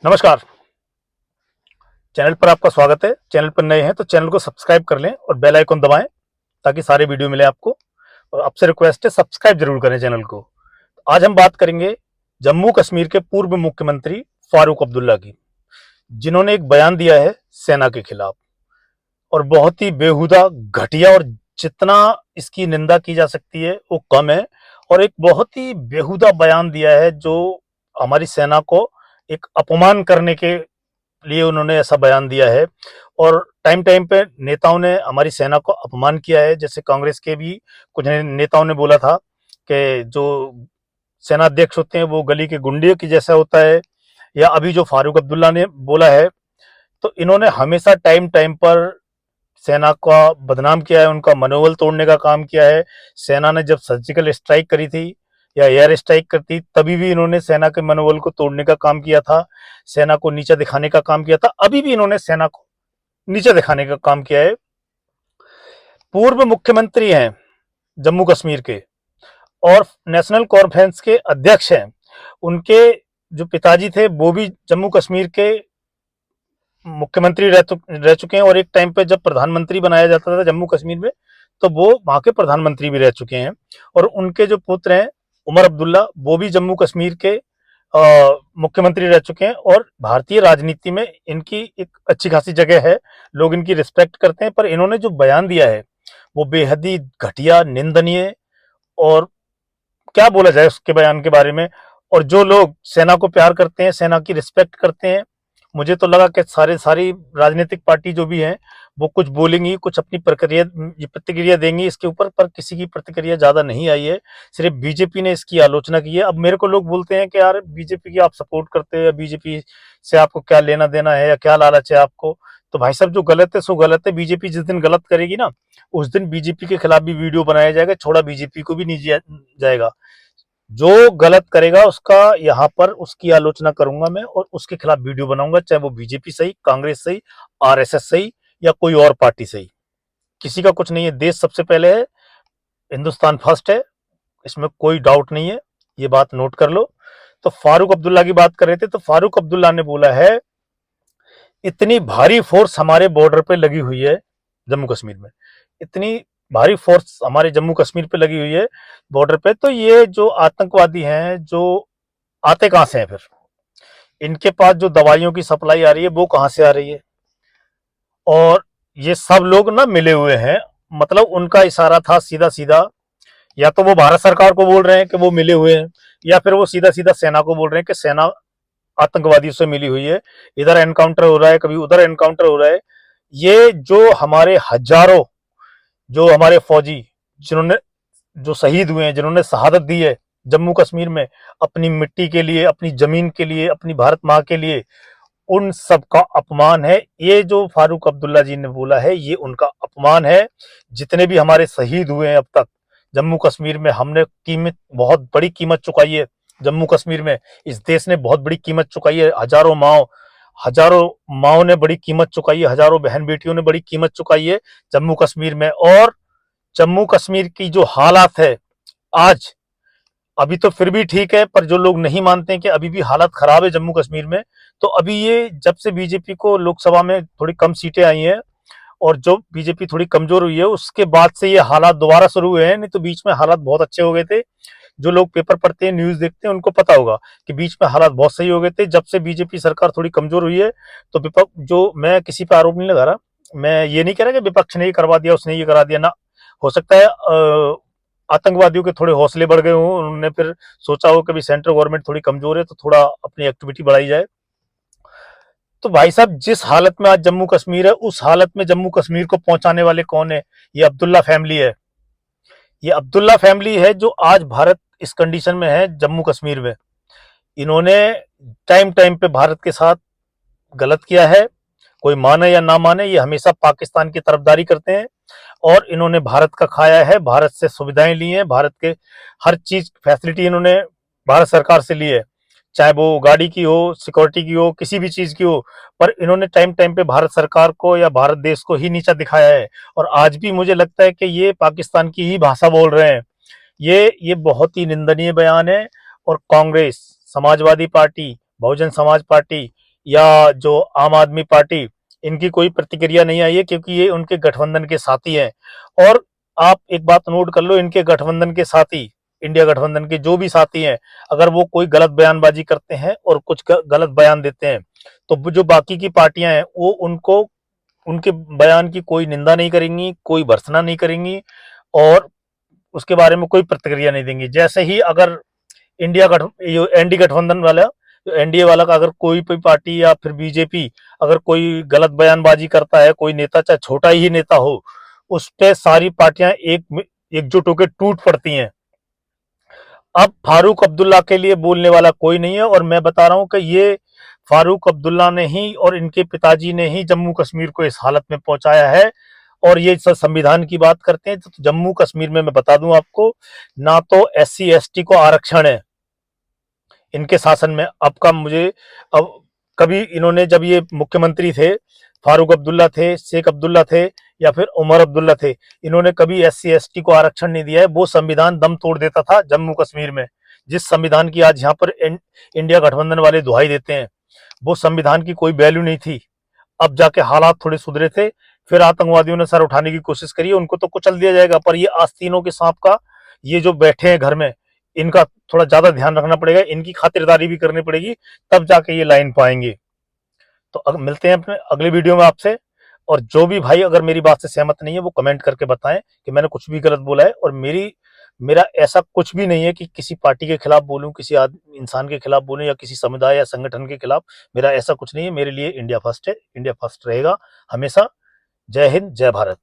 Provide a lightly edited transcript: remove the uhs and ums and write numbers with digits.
नमस्कार। चैनल पर आपका स्वागत है। चैनल पर नए हैं तो चैनल को सब्सक्राइब कर लें और बेल आइकन दबाएं ताकि सारे वीडियो मिले आपको। और आपसे रिक्वेस्ट है सब्सक्राइब जरूर करें चैनल को। आज हम बात करेंगे जम्मू कश्मीर के पूर्व मुख्यमंत्री फारूक अब्दुल्ला की, जिन्होंने एक बयान दिया है सेना के खिलाफ और बहुत ही बेहुदा, घटिया, और जितना इसकी निंदा की जा सकती है वो कम है। और एक बहुत ही बेहुदा बयान दिया है जो हमारी सेना को एक अपमान करने के लिए उन्होंने ऐसा बयान दिया है। और टाइम टाइम पे नेताओं ने हमारी सेना को अपमान किया है। जैसे कांग्रेस के भी कुछ नेताओं ने बोला था कि जो सेना अध्यक्ष होते हैं वो गली के गुंडे की जैसा होता है, या अभी जो फारूक अब्दुल्ला ने बोला है। तो इन्होंने हमेशा टाइम टाइम पर सेना का बदनाम किया है, उनका मनोबल तोड़ने का काम किया है। सेना ने जब सर्जिकल स्ट्राइक करी थी या एयर स्ट्राइक करती, तभी भी इन्होंने सेना के मनोबल को तोड़ने का काम किया था, सेना को नीचा दिखाने का काम किया था। अभी भी इन्होंने सेना को नीचा दिखाने का काम किया है। पूर्व मुख्यमंत्री हैं जम्मू कश्मीर के और नेशनल कॉन्फ्रेंस के अध्यक्ष हैं। उनके जो पिताजी थे वो भी जम्मू कश्मीर के मुख्यमंत्री रह चुके हैं, और एक टाइम पे जब प्रधानमंत्री बनाया जाता था जम्मू कश्मीर में तो वो वहां के प्रधानमंत्री भी रह चुके हैं। और उनके जो पुत्र हैं उमर अब्दुल्ला, वो भी जम्मू कश्मीर के मुख्यमंत्री रह चुके हैं। और भारतीय राजनीति में इनकी एक अच्छी खासी जगह है, लोग इनकी रिस्पेक्ट करते हैं। पर इन्होंने जो बयान दिया है वो बेहद ही घटिया, निंदनीय, और क्या बोला जाए उसके बयान के बारे में। और जो लोग सेना को प्यार करते हैं, सेना की रिस्पेक्ट करते हैं, मुझे तो लगा कि सारी राजनीतिक पार्टी जो भी हैं वो कुछ बोलेंगी, कुछ अपनी प्रतिक्रिया देंगी इसके ऊपर, पर किसी की प्रतिक्रिया ज्यादा नहीं आई है। सिर्फ बीजेपी ने इसकी आलोचना की है। अब मेरे को लोग बोलते हैं कि यार बीजेपी की आप सपोर्ट करते हैं, या बीजेपी से आपको क्या लेना देना है, या क्या लालच है आपको। तो भाई साहब, जो गलत है सो गलत है। बीजेपी जिस दिन गलत करेगी ना, उस दिन बीजेपी के खिलाफ भी वीडियो बनाया जाएगा, छोड़ा बीजेपी को भी नहीं जाएगा। जो गलत करेगा उसका यहाँ पर उसकी आलोचना करूंगा मैं, और उसके खिलाफ वीडियो बनाऊंगा, चाहे वो बीजेपी सही, कांग्रेस सही, आरएसएस सही, या कोई और पार्टी सही। किसी का कुछ नहीं है। देश सबसे पहले है, हिंदुस्तान फर्स्ट है, इसमें कोई डाउट नहीं है। ये बात नोट कर लो। तो फारूक अब्दुल्ला की बात कर रहे थे, तो फारूक अब्दुल्ला ने बोला है इतनी भारी फोर्स हमारे बॉर्डर पे लगी हुई है जम्मू कश्मीर में, इतनी भारी फोर्स हमारे जम्मू कश्मीर पे लगी हुई है बॉर्डर पे, तो ये जो आतंकवादी हैं जो आते कहां से हैं, फिर इनके पास जो दवाइयों की सप्लाई आ रही है वो कहां से आ रही है। और ये सब लोग ना मिले हुए हैं। मतलब उनका इशारा था सीधा सीधा, या तो वो भारत सरकार को बोल रहे हैं कि वो मिले हुए हैं, या फिर वो सीधा सीधा सेना को बोल रहे हैं कि सेना आतंकवादियों से मिली हुई है। इधर एनकाउंटर हो रहा है, कभी उधर एनकाउंटर हो रहा है। ये जो हमारे हजारों, जो हमारे फौजी जिन्होंने जो शहीद हुए हैं, जिन्होंने शहादत दी है जम्मू कश्मीर में अपनी मिट्टी के लिए, अपनी जमीन के लिए, अपनी भारत माँ के लिए, उन सब का अपमान है। ये जो फारूक अब्दुल्ला जी ने बोला है ये उनका अपमान है। जितने भी हमारे शहीद हुए हैं अब तक जम्मू कश्मीर में, हमने कीमत, बहुत बड़ी कीमत चुकाई है जम्मू कश्मीर में। इस देश ने बहुत बड़ी कीमत चुकाई है। हजारों माओ ने बड़ी कीमत चुकाई है, हजारों बहन बेटियों ने बड़ी कीमत चुकाई है जम्मू कश्मीर में। और जम्मू कश्मीर की जो हालात है आज, अभी तो फिर भी ठीक है, पर जो लोग नहीं मानते हैं कि अभी भी हालत खराब है जम्मू कश्मीर में, तो अभी ये जब से बीजेपी को लोकसभा में थोड़ी कम सीटें आई हैं और जो बीजेपी थोड़ी कमजोर हुई है, उसके बाद से ये हालात दोबारा शुरू हुए हैं। नहीं तो बीच में हालात बहुत अच्छे हो गए थे। जो लोग पेपर पढ़ते हैं, न्यूज देखते हैं, उनको पता होगा कि बीच में हालात बहुत सही हो गए थे। जब से बीजेपी सरकार थोड़ी कमजोर हुई है तो विपक्ष, जो, मैं किसी पे आरोप नहीं लगा रहा, मैं ये नहीं कह रहा कि विपक्ष ने ये करवा दिया, उसने ये करा दिया ना। हो सकता है आतंकवादियों के थोड़े हौसले बढ़ गए हों, उन्होंने फिर सोचा हो कि भी सेंट्रल गवर्नमेंट थोड़ी कमजोर है तो थोड़ा अपनी एक्टिविटी बढ़ाई जाए। तो भाई साहब, जिस हालत में आज जम्मू कश्मीर है, उस हालत में जम्मू कश्मीर को पहुंचाने वाले कौन है? ये अब्दुल्ला फैमिली है। ये अब्दुल्ला फैमिली है जो आज भारत इस कंडीशन में है जम्मू कश्मीर में। इन्होंने टाइम टाइम पे भारत के साथ गलत किया है। कोई माने या ना माने, ये हमेशा पाकिस्तान की तरफदारी करते हैं। और इन्होंने भारत का खाया है, भारत से सुविधाएं ली हैं, भारत के हर चीज फैसिलिटी इन्होंने भारत सरकार से ली है, चाहे वो गाड़ी की हो, सिक्योरिटी की हो, किसी भी चीज की हो। पर इन्होंने टाइम टाइम पे भारत सरकार को या भारत देश को ही नीचा दिखाया है। और आज भी मुझे लगता है कि ये पाकिस्तान की ही भाषा बोल रहे हैं। ये बहुत ही निंदनीय बयान है। और कांग्रेस, समाजवादी पार्टी, बहुजन समाज पार्टी, या जो आम आदमी पार्टी, इनकी कोई प्रतिक्रिया नहीं आई है, क्योंकि ये उनके गठबंधन के साथी हैं। और आप एक बात नोट कर लो, इनके गठबंधन के साथी, इंडिया गठबंधन के जो भी साथी हैं, अगर वो कोई गलत बयानबाजी करते हैं और कुछ गलत बयान देते हैं, तो जो बाकी की पार्टियां हैं वो उनको, उनके बयान की कोई निंदा नहीं करेंगी, कोई भर्त्सना नहीं करेंगी और उसके बारे में कोई प्रतिक्रिया नहीं देंगी। जैसे ही अगर एनडी गठबंधन वाला, एनडीए वाला का अगर कोई भी पार्टी या फिर बीजेपी अगर कोई गलत बयानबाजी करता है, कोई नेता चाहे छोटा ही नेता हो, उस पे सारी पार्टियां एकजुट होकर टूट पड़ती हैं। अब फारूक अब्दुल्ला के लिए बोलने वाला कोई नहीं है, और मैं बता रहा हूं कि ये फारूक अब्दुल्ला ने ही और इनके पिताजी ने ही जम्मू कश्मीर को इस हालत में पहुंचाया है। और ये संविधान की बात करते हैं तो जम्मू कश्मीर में मैं बता दूं आपको, ना तो SC ST को आरक्षण है इनके शासन में। अब का मुझे, अब कभी इन्होंने, जब ये मुख्यमंत्री थे, फारूक अब्दुल्ला थे, शेख अब्दुल्ला थे या फिर उमर अब्दुल्ला थे, इन्होंने कभी SC ST को आरक्षण नहीं दिया है। वो संविधान दम तोड़ देता था जम्मू कश्मीर में। जिस संविधान की आज यहाँ पर इंडिया गठबंधन वाले दुहाई देते हैं, वो संविधान की कोई वैल्यू नहीं थी। अब जाके हालात थोड़े सुधरे थे, फिर आतंकवादियों ने सर उठाने की कोशिश करी, उनको तो कुचल दिया जाएगा, पर ये आस्तीनों के सांप का, ये जो बैठे हैं घर में, इनका थोड़ा ज्यादा ध्यान रखना पड़ेगा, इनकी खातिरदारी भी करनी पड़ेगी, तब जाके ये लाइन पाएंगे। तो मिलते हैं अपने अगले वीडियो में आपसे। और जो भी भाई अगर मेरी बात से सहमत नहीं है वो कमेंट करके बताएं कि मैंने कुछ भी गलत बोला है। और मेरा ऐसा कुछ भी नहीं है कि किसी पार्टी के खिलाफ बोलूं, किसी इंसान के खिलाफ बोलूं या किसी समुदाय या संगठन के खिलाफ। मेरा ऐसा कुछ नहीं है। मेरे लिए इंडिया फर्स्ट है, इंडिया फर्स्ट रहेगा हमेशा। जय हिंद, जय भारत।